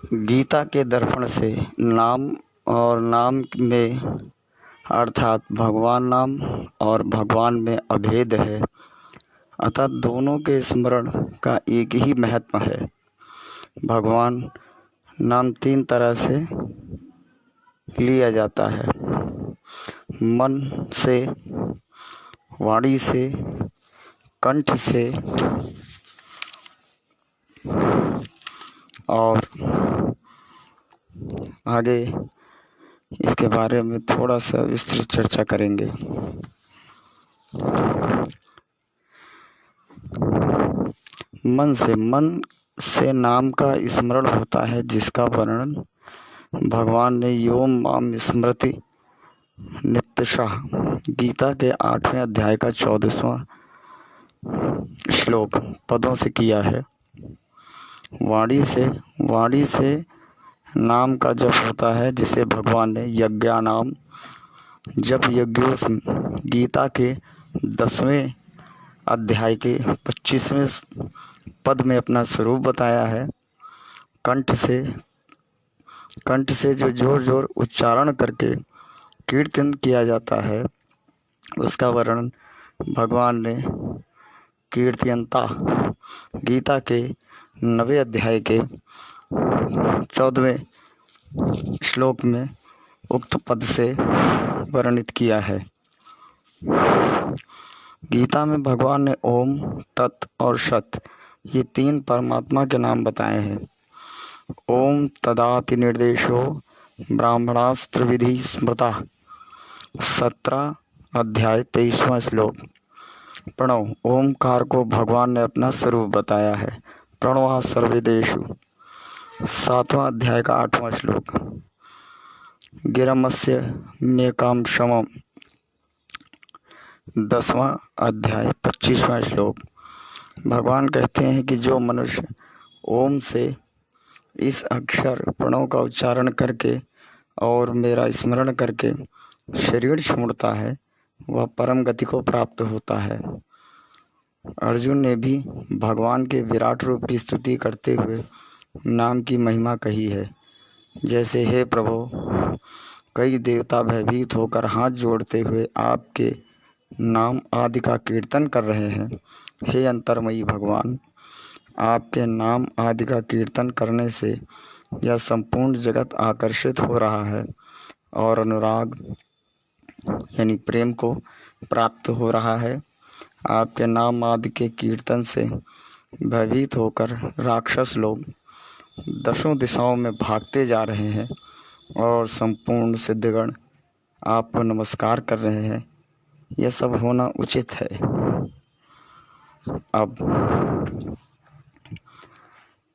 गीता के दर्पण से नाम और नाम में अर्थात भगवान नाम और भगवान में अभेद है, अतः दोनों के स्मरण का एक ही महत्व है। भगवान नाम तीन तरह से लिया जाता है, मन से, वाणी से, कंठ से और आगे इसके बारे में थोड़ा सा विस्तृत चर्चा करेंगे। मन से नाम का स्मरण होता है, जिसका वर्णन भगवान ने योम माम स्मृति नित्यशः गीता के 8वें अध्याय का 14वां श्लोक पदों से किया है। वाणी से नाम का जप होता है, जिसे भगवान ने यज्ञानाम जप यज्ञों गीता के 10वें अध्याय के 25वें पद में अपना स्वरूप बताया है। कंठ से जो जोर उच्चारण करके कीर्तन किया जाता है, उसका वर्णन भगवान ने कीर्तयंता गीता के 9वें अध्याय के 14वें श्लोक में उक्त पद से वर्णित किया है। गीता में भगवान ने ओम, तत् और सत ये 3 परमात्मा के नाम बताए हैं। ओम तदाति निर्देशो ब्राह्मणास्त्र विधि स्मृता 17 अध्याय 23वां श्लोक। प्रणव ओमकार को भगवान ने अपना स्वरूप बताया है। प्रणवा सर्वेदेषु 7वां अध्याय का 8वां श्लोक। गिरमस्य मेकाम शमम 10वां अध्याय 25वां श्लोक। भगवान कहते हैं कि जो मनुष्य ओम से इस अक्षर प्रणव का उच्चारण करके और मेरा स्मरण करके शरीर छोड़ता है, वह परम गति को प्राप्त होता है। अर्जुन ने भी भगवान के विराट रूप की स्तुति करते हुए नाम की महिमा कही है, जैसे हे प्रभु, कई देवता भयभीत होकर हाथ जोड़ते हुए आपके नाम आदि का कीर्तन कर रहे हैं। हे अंतर्मयी भगवान, आपके नाम आदि का कीर्तन करने से यह संपूर्ण जगत आकर्षित हो रहा है और अनुराग यानी प्रेम को प्राप्त हो रहा है। आपके नाम आदि के कीर्तन से भयभीत होकर राक्षस लोग 10 दिशाओं में भागते जा रहे हैं और संपूर्ण सिद्धगण आपको नमस्कार कर रहे हैं। यह सब होना उचित है। अब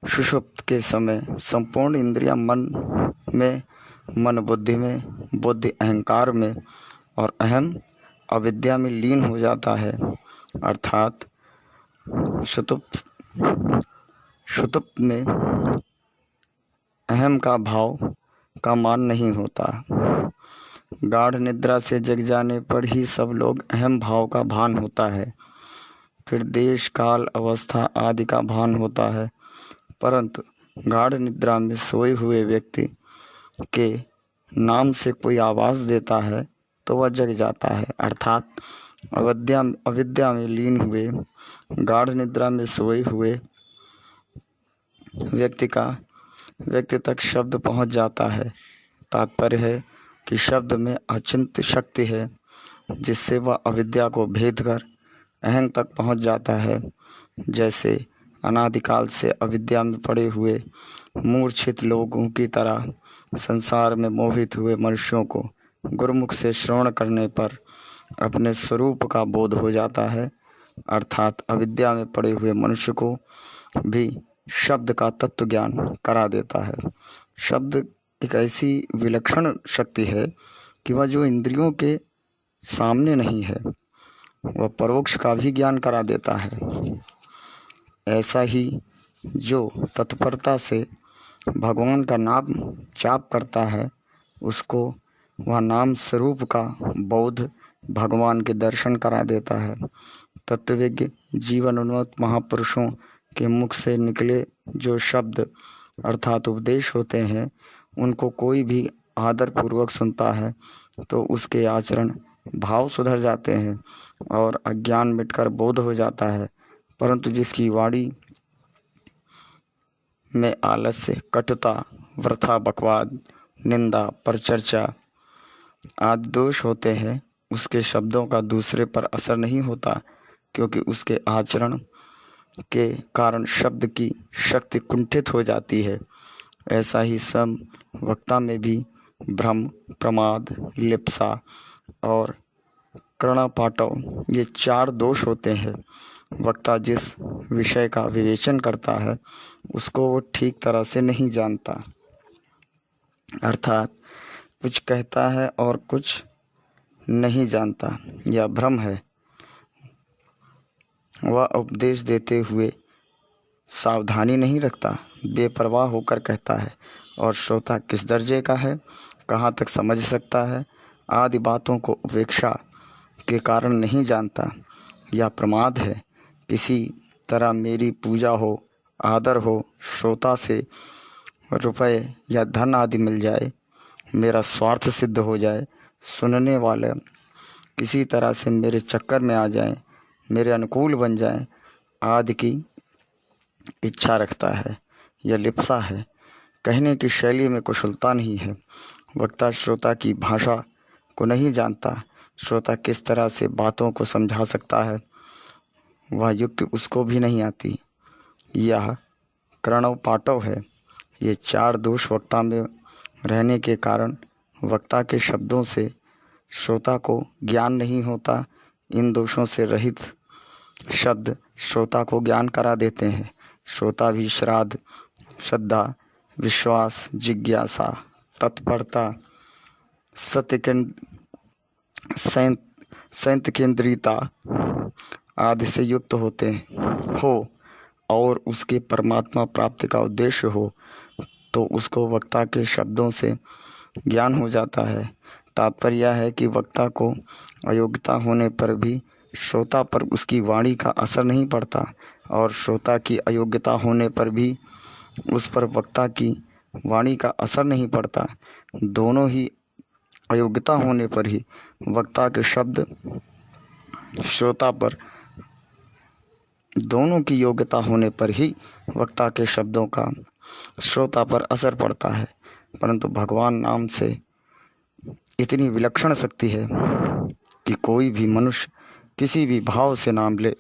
सुषुप्त के समय संपूर्ण इंद्रियां मन बुद्धि में, बुद्धि अहंकार में और अहम अविद्या में लीन हो जाता है, अर्थात सुषुप्त में अहम का भाव का मान नहीं होता। गाढ़ निद्रा से जग जाने पर ही सब लोग अहम भाव का भान होता है, फिर देश काल अवस्था आदि का भान होता है, परंतु गाढ़ निद्रा में सोए हुए व्यक्ति के नाम से कोई आवाज़ देता है तो वह जग जाता है, अर्थात अविद्या में लीन हुए गाढ़ निद्रा में सोए हुए व्यक्ति तक शब्द पहुंच जाता है। तात्पर्य है कि शब्द में अचिंत्य शक्ति है, जिससे वह अविद्या को भेद कर अहं तक पहुंच जाता है। जैसे अनादिकाल से अविद्या में पड़े हुए मूर्छित लोगों की तरह संसार में मोहित हुए मनुष्यों को गुरुमुख से श्रवण करने पर अपने स्वरूप का बोध हो जाता है, अर्थात अविद्या में पड़े हुए मनुष्य को भी शब्द का तत्व ज्ञान करा देता है। शब्द एक ऐसी विलक्षण शक्ति है कि वह जो इंद्रियों के सामने नहीं है, वह परोक्ष का भी ज्ञान करा देता है। ऐसा ही जो तत्परता से भगवान का नाम जाप करता है, उसको वह नाम स्वरूप का बोध भगवान के दर्शन करा देता है। तत्वज्ञ जीवन उन्मत्त महापुरुषों के मुख से निकले जो शब्द अर्थात उपदेश होते हैं, उनको कोई भी आदरपूर्वक सुनता है तो उसके आचरण भाव सुधर जाते हैं और अज्ञान मिटकर बोध हो जाता है। परंतु जिसकी वाणी में आलस्य, कटुता, वृथा बकवाद, निंदा, परचर्चा आदि दोष होते हैं, उसके शब्दों का दूसरे पर असर नहीं होता, क्योंकि उसके आचरण के कारण शब्द की शक्ति कुंठित हो जाती है। ऐसा ही सब वक्ता में भी भ्रम, प्रमाद, लिप्सा और कर्णपाटव ये 4 दोष होते हैं। वक्ता जिस विषय का विवेचन करता है उसको वो ठीक तरह से नहीं जानता, अर्थात कुछ कहता है और कुछ नहीं जानता, यह भ्रम है। वह उपदेश देते हुए सावधानी नहीं रखता, बेपरवाह होकर कहता है और श्रोता किस दर्जे का है, कहाँ तक समझ सकता है आदि बातों को उपेक्षा के कारण नहीं जानता। यह प्रमाद है। किसी तरह मेरी पूजा हो, आदर हो, श्रोता से रुपए या धन आदि मिल जाए, मेरा स्वार्थ सिद्ध हो जाए, सुनने वाले किसी तरह से मेरे चक्कर में आ जाएं, मेरे अनुकूल बन जाएं आदि की इच्छा रखता है। यह लिप्सा है। कहने की शैली में कुशलता नहीं है। वक्ता श्रोता की भाषा को नहीं जानता। श्रोता किस तरह से बातों को समझा सकता है, वह युक्ति उसको भी नहीं आती। यह कर्णव पाटव है। ये 4 दोष वक्ता में रहने के कारण वक्ता के शब्दों से श्रोता को ज्ञान नहीं होता। इन दोषों से रहित शब्द श्रोता को ज्ञान करा देते हैं। श्रोता भी श्राद्ध, श्रद्धा, विश्वास, जिज्ञासा, तत्परता, संत केंद्रिता आदि से युक्त होते हो और उसके परमात्मा प्राप्ति का उद्देश्य हो तो उसको वक्ता के शब्दों से ज्ञान हो जाता है। तात्पर्य यह है कि वक्ता को अयोग्यता होने पर भी श्रोता पर उसकी वाणी का असर नहीं पड़ता और श्रोता की अयोग्यता होने पर भी उस पर वक्ता की वाणी का असर नहीं पड़ता। दोनों ही अयोग्यता होने पर ही वक्ता के शब्द श्रोता पर, दोनों की योग्यता होने पर ही वक्ता के शब्दों का श्रोता पर असर पड़ता है। परंतु भगवान नाम से इतनी विलक्षण शक्ति है कि कोई भी मनुष्य किसी भी भाव से नाम ले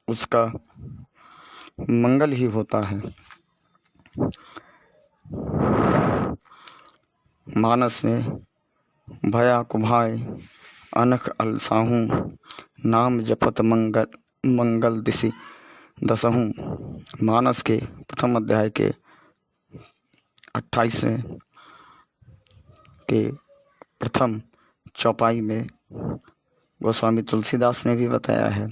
उसका मंगल ही होता है। मानस में भया कुभाय अनख अलसाहूँ, नाम जपत मंगल दिशि दसहूँ। मानस के प्रथम अध्याय के 28वें के प्रथम चौपाई में गोस्वामी तुलसीदास ने भी बताया है,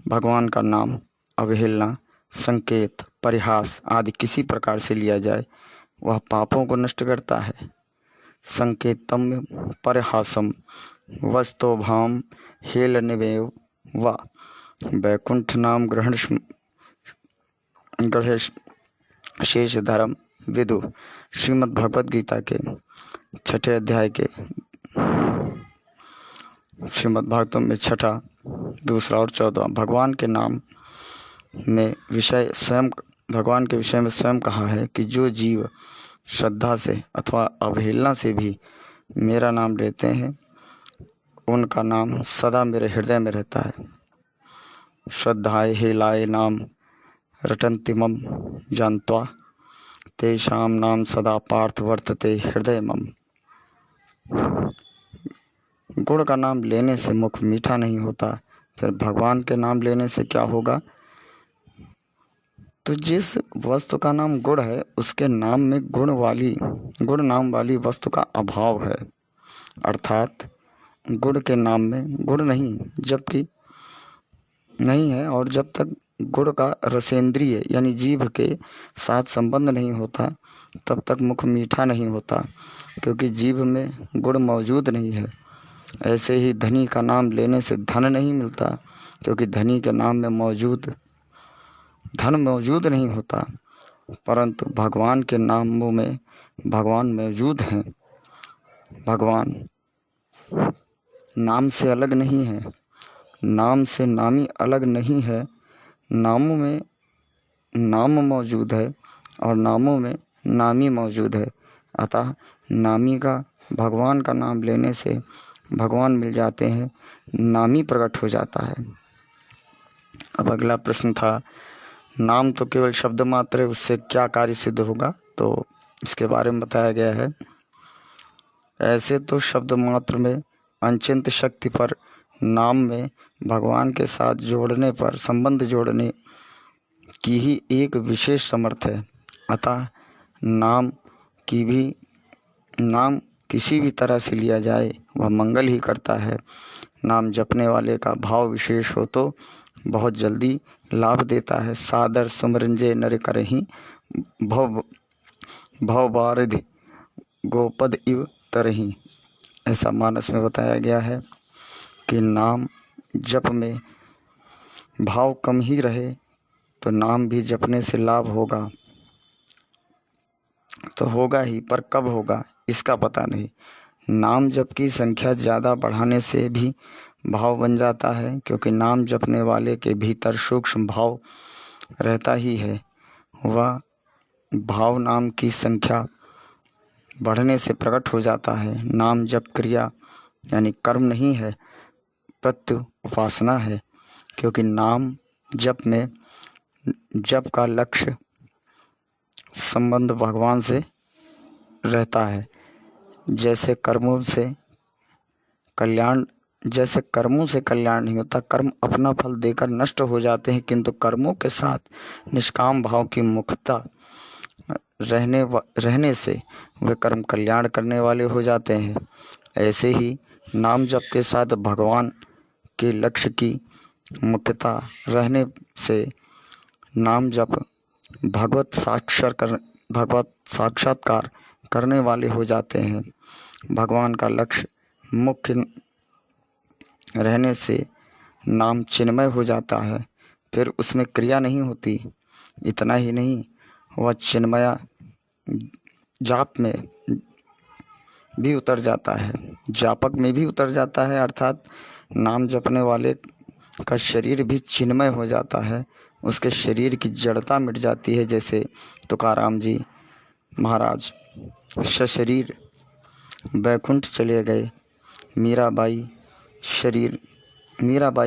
भगवान का नाम अवहेलना, संकेत, परिहास आदि किसी प्रकार से लिया जाए वह पापों को नष्ट करता है। संकेतम परिहासम वस्तोभाम हेलनिवेव व वैकुंठ नाम ग्रहण शेष धर्म विदु। श्रीमद् भगवद गीता के 6ठे अध्याय के श्रीमद् भागवतम में 6ठा, 2 और 14 भगवान के नाम में विषय स्वयं, भगवान के विषय में स्वयं कहा है कि जो जीव श्रद्धा से अथवा अवहेलना से भी मेरा नाम लेते हैं उनका नाम सदा मेरे हृदय में रहता है। श्रद्धाए हेलाए नाम रटन्ति मम जानत्वा तेषां नाम सदा पार्थ वर्तते हृदय मम। गुण का नाम लेने से मुख मीठा नहीं होता, फिर भगवान के नाम लेने से क्या होगा? तो जिस वस्तु का नाम गुण है उसके नाम में गुण नाम वाली वस्तु का अभाव है, अर्थात गुण के नाम में गुण नहीं जबकि नहीं है, और जब तक गुण का रसेंद्रिय यानी जीभ के साथ संबंध नहीं होता तब तक मुख मीठा नहीं होता, क्योंकि जीभ में गुण मौजूद नहीं है। ऐसे ही धनी का नाम लेने से धन नहीं मिलता, क्योंकि धनी के नाम में धन मौजूद नहीं होता। परंतु भगवान के नामों में भगवान मौजूद हैं। भगवान नाम से अलग नहीं है, नाम से नामी अलग नहीं है। नामों में नाम मौजूद है और नामों में नामी मौजूद है। अतः नामी का भगवान का नाम लेने से भगवान मिल जाते हैं, नामी प्रकट हो जाता है। अब अगला प्रश्न था, नाम तो केवल शब्द मात्र है, उससे क्या कार्य सिद्ध होगा? तो इसके बारे में बताया गया है, ऐसे तो शब्द मात्र में अचिंत्य शक्ति पर नाम में भगवान के साथ जोड़ने पर संबंध जोड़ने की ही एक विशेष समर्थ है। अतः नाम किसी भी तरह से लिया जाए वह मंगल ही करता है। नाम जपने वाले का भाव विशेष हो तो बहुत जल्दी लाभ देता है। सादर सुमरंजे नर करहि भव बारिधि गोपद इव तरहि, ऐसा मानस में बताया गया है कि नाम जप में भाव कम ही रहे तो नाम भी जपने से लाभ होगा तो होगा ही, पर कब होगा इसका पता नहीं। नाम जप की संख्या ज़्यादा बढ़ाने से भी भाव बन जाता है, क्योंकि नाम जपने वाले के भीतर सूक्ष्म भाव रहता ही है। वह भाव नाम की संख्या बढ़ने से प्रकट हो जाता है। नाम जप क्रिया यानी कर्म नहीं है, प्रत्यु उपासना है, क्योंकि नाम जप में जप का लक्ष्य संबंध भगवान से रहता है। जैसे कर्मों से कल्याण नहीं होता, कर्म अपना फल देकर नष्ट हो जाते हैं, किंतु कर्मों के साथ निष्काम भाव की मुक्तता रहने से वे कर्म कल्याण करने वाले हो जाते हैं। ऐसे ही नाम जप के साथ भगवान के लक्ष्य की मुक्तता रहने से नाम जप भगवत साक्षात्कार करने वाले हो जाते हैं। भगवान का लक्ष्य मुख्य रहने से नाम चिन्मय हो जाता है, फिर उसमें क्रिया नहीं होती। इतना ही नहीं, वह चिन्मया जाप में भी उतर जाता है, जापक में भी उतर जाता है, अर्थात नाम जपने वाले का शरीर भी चिन्मय हो जाता है, उसके शरीर की जड़ता मिट जाती है। जैसे तुकाराम जी महाराज सशरीर बैकुंठ चले गए, मीराबाई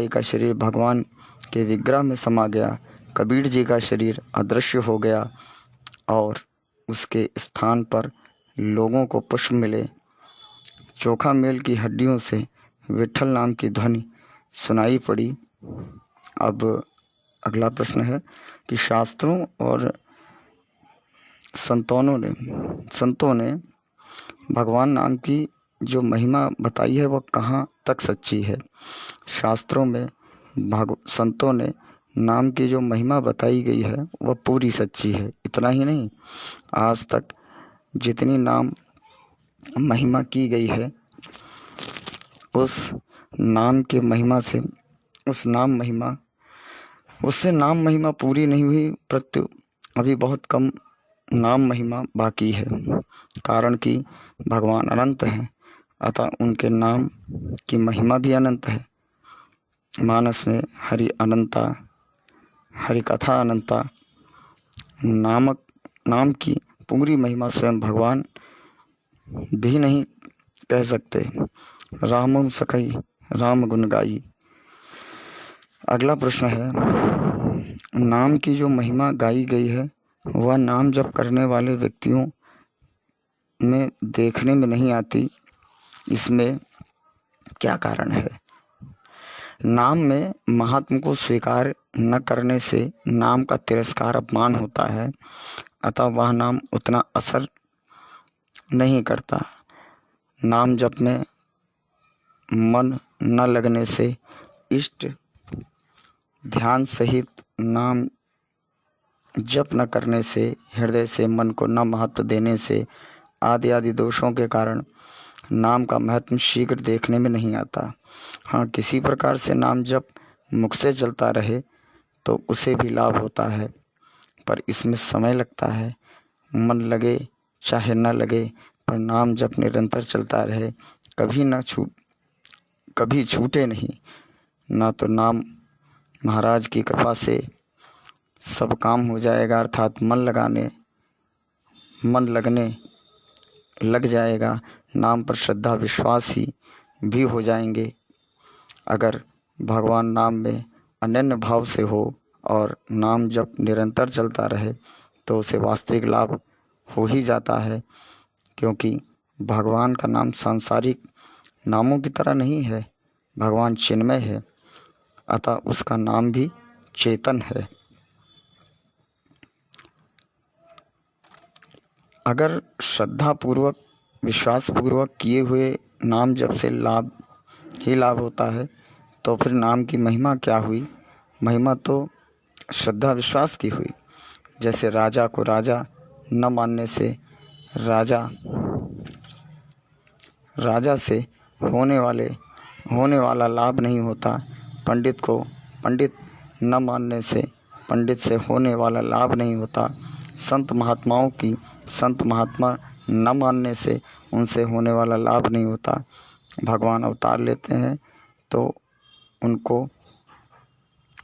का शरीर भगवान के विग्रह में समा गया, कबीर जी का शरीर अदृश्य हो गया और उसके स्थान पर लोगों को पुष्प मिले। चोखा मेल की हड्डियों से विठल नाम की ध्वनि सुनाई पड़ी। अब अगला प्रश्न है कि शास्त्रों और संतों ने भगवान नाम की जो महिमा बताई है वह कहाँ तक सच्ची है? शास्त्रों में संतों ने नाम की जो महिमा बताई गई है वह पूरी सच्ची है। इतना ही नहीं, आज तक जितनी नाम महिमा की गई है उससे नाम महिमा पूरी नहीं हुई, प्रत्यु अभी बहुत कम नाम महिमा बाकी है। कारण कि भगवान अनंत हैं, अतः उनके नाम की महिमा भी अनंत है। मानस में हरि अनंता, हरि कथा अनंता नाम की पूरी महिमा स्वयं भगवान भी नहीं कह सकते। रामम सखई राम गुण गाई। अगला प्रश्न है, नाम की जो महिमा गाई गई है वह नाम जप करने वाले व्यक्तियों में देखने में नहीं आती, इसमें क्या कारण है? नाम में महात्म को स्वीकार न करने से नाम का तिरस्कार अपमान होता है, अतः वह नाम उतना असर नहीं करता। नाम जप में मन न लगने से, इष्ट ध्यान सहित नाम जप न करने से, हृदय से मन को न महत्व देने से आदि दोषों के कारण नाम का महत्व शीघ्र देखने में नहीं आता। हाँ, किसी प्रकार से नाम जप मुख से चलता रहे तो उसे भी लाभ होता है, पर इसमें समय लगता है। मन लगे चाहे न लगे, पर नाम जप निरंतर चलता रहे, कभी छूटे नहीं। ना तो नाम महाराज की कृपा से सब काम हो जाएगा, अर्थात मन लगने लग जाएगा। नाम पर श्रद्धा विश्वास ही भी हो जाएंगे। अगर भगवान नाम में अनन्य भाव से हो और नाम जब निरंतर चलता रहे तो उसे वास्तविक लाभ हो ही जाता है, क्योंकि भगवान का नाम सांसारिक नामों की तरह नहीं है। भगवान चिन्मय है, अतः उसका नाम भी चेतन है। अगर श्रद्धापूर्वक विश्वासपूर्वक किए हुए नाम जप से लाभ ही लाभ होता है तो फिर नाम की महिमा क्या हुई? महिमा तो श्रद्धा विश्वास की हुई। जैसे राजा को राजा न मानने से राजा से होने वाला लाभ नहीं होता। पंडित को पंडित न मानने से पंडित से होने वाला लाभ नहीं होता। संत महात्मा न मानने से उनसे होने वाला लाभ नहीं होता। भगवान अवतार लेते हैं तो उनको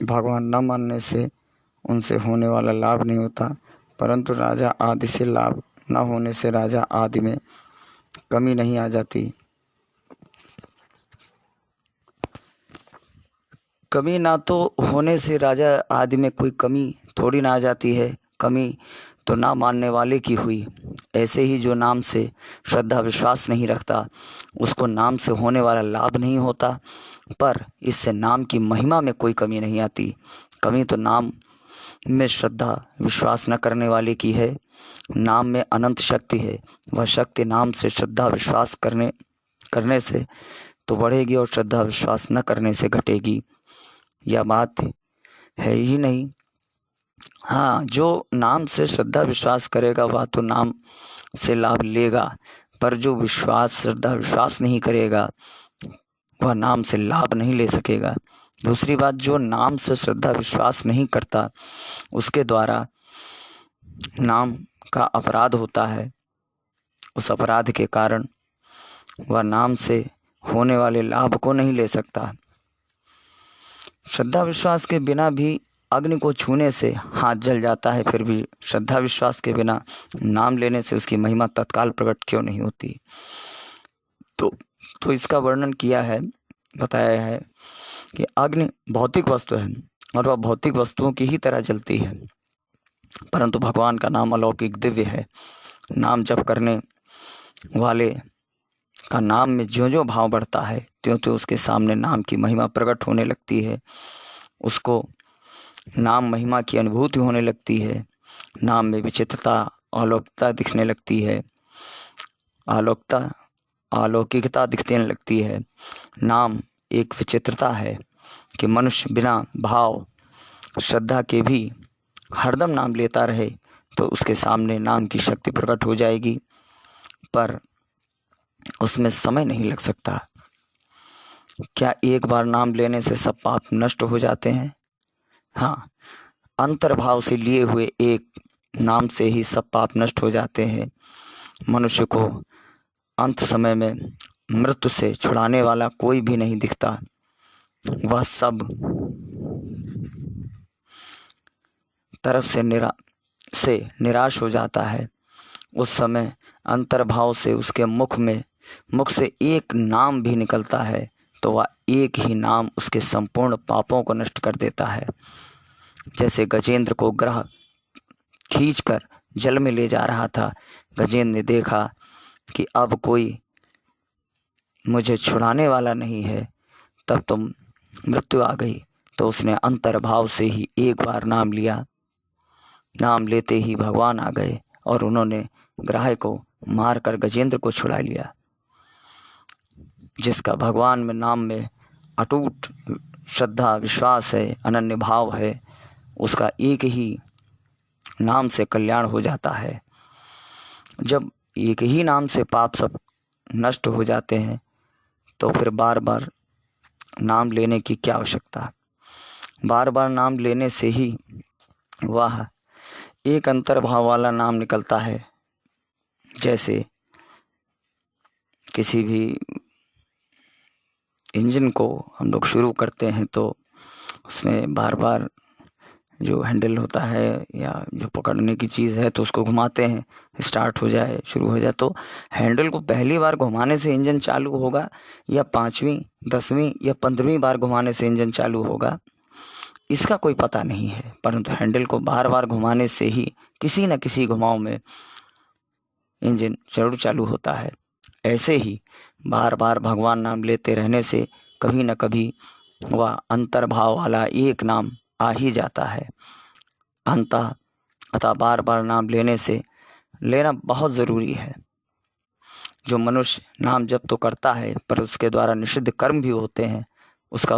भगवान न मानने से उनसे होने वाला लाभ नहीं होता, परंतु राजा आदि से लाभ न होने से राजा आदि में कमी नहीं आ जाती। कमी ना तो होने से राजा आदि में कोई कमी थोड़ी ना आ जाती है। कमी तो ना मानने वाले की हुई। ऐसे ही जो नाम से श्रद्धा विश्वास नहीं रखता उसको नाम से होने वाला लाभ नहीं होता, पर इससे नाम की महिमा में कोई कमी नहीं आती। कमी तो नाम में श्रद्धा विश्वास न करने वाले की है। नाम में अनंत शक्ति है, वह शक्ति नाम से श्रद्धा विश्वास करने से तो बढ़ेगी और श्रद्धा विश्वास न करने से घटेगी। यह बात है ही नहीं। हाँ, जो नाम से श्रद्धा विश्वास करेगा वह तो नाम से लाभ लेगा, पर जो श्रद्धा विश्वास नहीं करेगा वह नाम से लाभ नहीं ले सकेगा। दूसरी बात, जो नाम से श्रद्धा विश्वास नहीं करता उसके द्वारा नाम का अपराध होता है। उस अपराध के कारण वह नाम से होने वाले लाभ को नहीं ले सकता। श्रद्धा विश्वास के बिना भी अग्नि को छूने से हाथ जल जाता है, फिर भी श्रद्धा विश्वास के बिना नाम लेने से उसकी महिमा तत्काल प्रकट क्यों नहीं होती? तो इसका वर्णन किया है, बताया है कि अग्नि भौतिक वस्तु है और वह भौतिक वस्तुओं की ही तरह जलती है, परंतु भगवान का नाम अलौकिक दिव्य है। नाम जप करने वाले का नाम में ज्यों भाव बढ़ता है त्यों त्यों उसके सामने नाम की महिमा प्रकट होने लगती है। उसको नाम महिमा की अनुभूति होने लगती है। नाम में विचित्रता अलौकिकता दिखने लगती है। अलौकिकता दिखने लगती है। नाम एक विचित्रता है कि मनुष्य बिना भाव श्रद्धा के भी हरदम नाम लेता रहे तो उसके सामने नाम की शक्ति प्रकट हो जाएगी, पर उसमें समय नहीं लग सकता। क्या एक बार नाम लेने से सब पाप नष्ट हो जाते हैं? हाँ, अंतर्भाव से लिए हुए एक नाम से ही सब पाप नष्ट हो जाते हैं। मनुष्य को अंत समय में मृत्यु से छुड़ाने वाला कोई भी नहीं दिखता। वह सब तरफ से निराश हो जाता है। उस समय अंतर्भाव से उसके मुख से एक नाम भी निकलता है तो वह एक ही नाम उसके संपूर्ण पापों को नष्ट कर देता है। जैसे गजेंद्र को ग्रह खींचकर जल में ले जा रहा था। गजेंद्र ने देखा कि अब कोई मुझे छुड़ाने वाला नहीं है, तब तो मृत्यु आ गई। तो उसने अंतर्भाव से ही एक बार नाम लिया। नाम लेते ही भगवान आ गए और उन्होंने ग्राह को मारकर गजेंद्र को छुड़ा लिया। जिसका भगवान में नाम में अटूट श्रद्धा विश्वास है, अनन्य भाव है, उसका एक ही नाम से कल्याण हो जाता है। जब एक ही नाम से पाप सब नष्ट हो जाते हैं तो फिर बार बार नाम लेने की क्या आवश्यकता? बार बार नाम लेने से ही वह एक अंतर्भाव वाला नाम निकलता है। जैसे किसी भी इंजन को हम लोग शुरू करते हैं तो उसमें बार बार जो हैंडल होता है या जो पकड़ने की चीज़ है तो उसको घुमाते हैं, स्टार्ट हो जाए, शुरू हो जाए। तो हैंडल को पहली बार घुमाने से इंजन चालू होगा या 5वीं 10वीं या 15वीं बार घुमाने से इंजन चालू होगा, इसका कोई पता नहीं है। परंतु हैंडल को बार बार घुमाने से ही किसी न किसी घुमाव में इंजन जरूर चालू होता है। ऐसे ही बार बार भगवान नाम लेते रहने से कभी न कभी वह अंतर्भाव वाला एक नाम आ ही जाता है। अतः बार बार नाम लेना बहुत ज़रूरी है। जो मनुष्य नाम जप तो करता है पर उसके द्वारा निषिद्ध कर्म भी होते हैं, उसका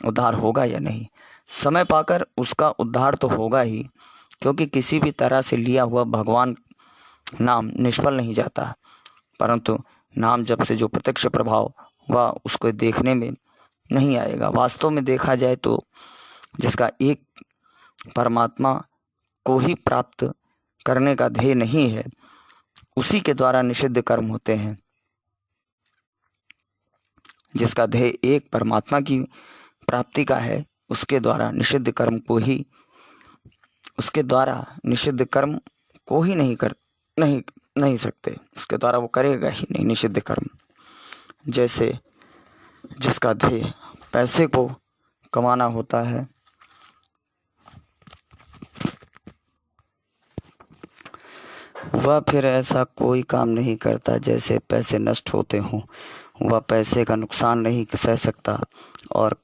उद्धार होगा या नहीं? समय पाकर उसका उद्धार तो होगा ही, क्योंकि किसी भी तरह से लिया हुआ भगवान नाम निष्फल नहीं जाता। परंतु नाम जप से जो प्रत्यक्ष प्रभाव वह उसको देखने में नहीं आएगा। वास्तव में देखा जाए तो जिसका एक परमात्मा को ही प्राप्त करने का ध्येय नहीं है, उसी के द्वारा निषिद्ध कर्म होते हैं। जिसका ध्येय एक परमात्मा की प्राप्ति का है, उसके द्वारा निषिद्ध कर्म को ही नहीं सकते, उसके द्वारा वो करेगा ही नहीं निषिद्ध कर्म। जैसे जिसका ध्येय पैसे को कमाना होता है, वह फिर ऐसा कोई काम नहीं करता जैसे पैसे नष्ट होते हों। वह पैसे का नुकसान नहीं सह सकता और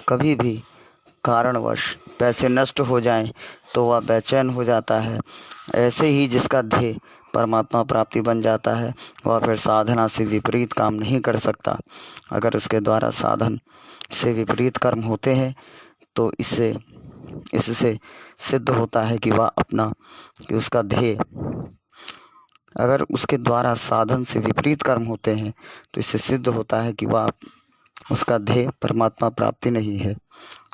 कभी भी कारणवश पैसे नष्ट हो जाएं तो वह बेचैन हो जाता है। ऐसे ही जिसका ध्येय परमात्मा प्राप्ति बन जाता है, वह फिर साधना से विपरीत काम नहीं कर सकता। अगर उसके द्वारा साधन से विपरीत कर्म होते हैं तो इससे सिद्ध होता है कि उसका ध्येय, अगर उसके द्वारा साधन से विपरीत कर्म होते हैं तो इससे सिद्ध होता है कि उसका ध्येय परमात्मा प्राप्ति नहीं है।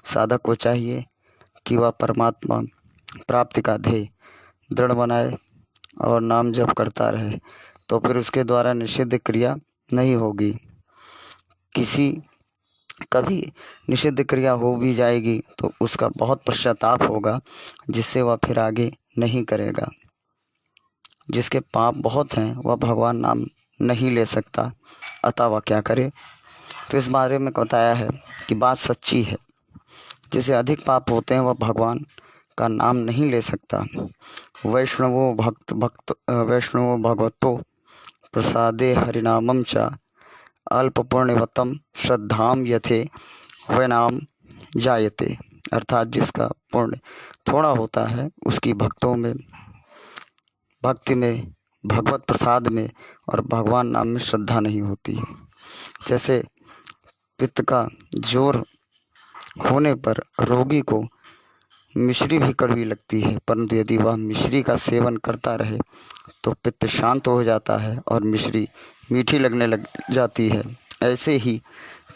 साधक को चाहिए कि वह परमात्मा प्राप्ति का ध्येय दृढ़ बनाए और नाम जप करता रहे, तो फिर उसके द्वारा निषिद्ध क्रिया नहीं होगी। कभी निषिद्ध क्रिया हो भी जाएगी तो उसका बहुत पश्चाताप होगा, जिससे वह फिर आगे नहीं करेगा। जिसके पाप बहुत हैं वह भगवान नाम नहीं ले सकता, अतः वह क्या करे? तो इस बारे में बताया है कि बात सच्ची है। जिसे अधिक पाप होते हैं वह भगवान का नाम नहीं ले सकता। वैष्णवो भगवतो प्रसादे हरिनामं च अल्प पुण्यवतम श्रद्धाम यथे वैनाम जायते। अर्थात जिसका पुण्य थोड़ा होता है उसकी भक्ति में, भगवत प्रसाद में और भगवान नाम में श्रद्धा नहीं होती। जैसे पित्त का जोर होने पर रोगी को मिश्री भी कड़वी लगती है, परंतु यदि वह मिश्री का सेवन करता रहे तो पित्त शांत हो जाता है और मिश्री मीठी लगने लग जाती है। ऐसे ही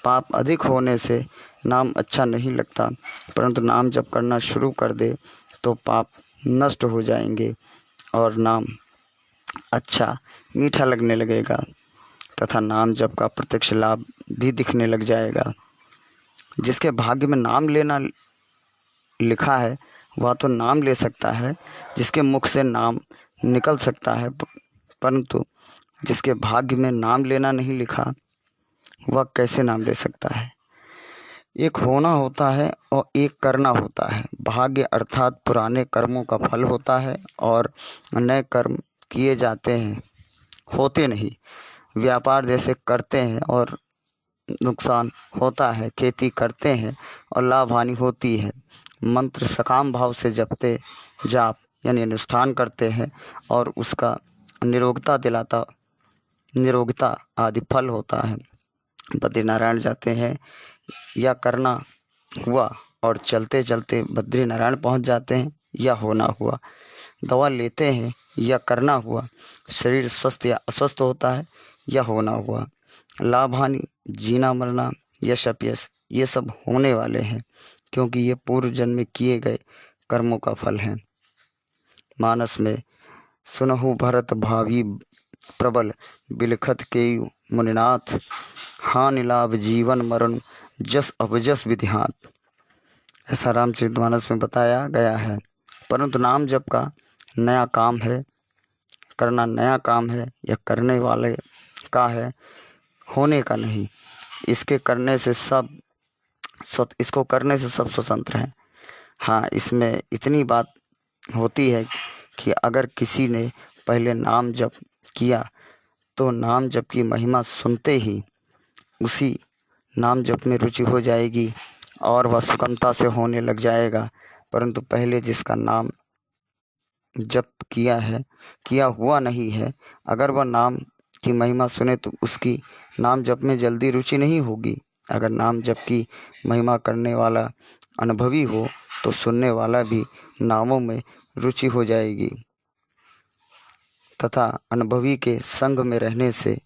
पाप अधिक होने से नाम अच्छा नहीं लगता, परंतु नाम जब करना शुरू कर दे तो पाप नष्ट हो जाएंगे और नाम अच्छा मीठा लगने लगेगा तथा नाम जप का प्रत्यक्ष लाभ भी दिखने लग जाएगा। जिसके भाग्य में नाम लेना लिखा है वह तो नाम ले सकता है, जिसके मुख से नाम निकल सकता है, परंतु जिसके भाग्य में नाम लेना नहीं लिखा वह कैसे नाम ले सकता है? एक होना होता है और एक करना होता है। भाग्य अर्थात पुराने कर्मों का फल होता है और नए कर्म किए जाते हैं, होते नहीं। व्यापार जैसे करते हैं और नुकसान होता है, खेती करते हैं और लाभ हानि होती है। मंत्र सकाम भाव से जपते जाप यानी अनुष्ठान करते हैं और उसका निरोगता आदि फल होता है। बद्रीनारायण जाते हैं या करना हुआ और चलते चलते बद्रीनारायण पहुंच जाते हैं या होना हुआ। दवा लेते हैं या करना हुआ, शरीर स्वस्थ या अस्वस्थ होता है या होना हुआ। लाभ हानि, जीना मरना, यश अपयश, ये सब होने वाले हैं, क्योंकि ये पूर्व जन्म में किए गए कर्मों का फल है। मानस में सुनहु भरत भावी प्रबल, बिलखत केयु मुनिनाथ, हानि लाभ जीवन मरण, जस अवजस विधिहात। ऐसा रामचरितमानस में बताया गया है। परंतु नाम जप का नया काम है, करना नया काम है, या करने वाले का है, होने का नहीं। इसको करने से सब स्वतंत्र हैं। हाँ, इसमें इतनी बात होती है कि अगर किसी ने पहले नाम जप किया तो नाम जप की महिमा सुनते ही उसी नाम जप में रुचि हो जाएगी और वह सुगमता से होने लग जाएगा। परंतु पहले जिसका नाम जप किया हुआ नहीं है, अगर वह नाम की महिमा सुने तो उसकी नाम जप में जल्दी रुचि नहीं होगी। अगर नाम जप की महिमा करने वाला अनुभवी हो तो सुनने वाला भी नामों में रुचि हो जाएगी तथा अनुभवी के संग में रहने से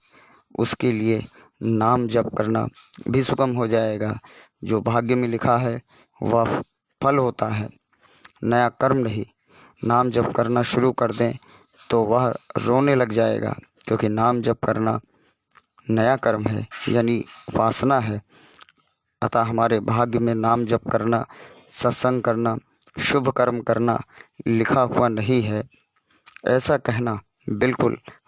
उसके लिए नाम जप करना भी सुगम हो जाएगा। जो भाग्य में लिखा है वह फल होता है, नया कर्म नहीं। नाम जप करना शुरू कर दें तो वह रोने लग जाएगा, क्योंकि नाम जप करना नया कर्म है, यानी उपासना है। अतः हमारे भाग्य में नाम जप करना, सत्संग करना, शुभ कर्म करना लिखा हुआ नहीं है। ऐसा कहना बिल्कुल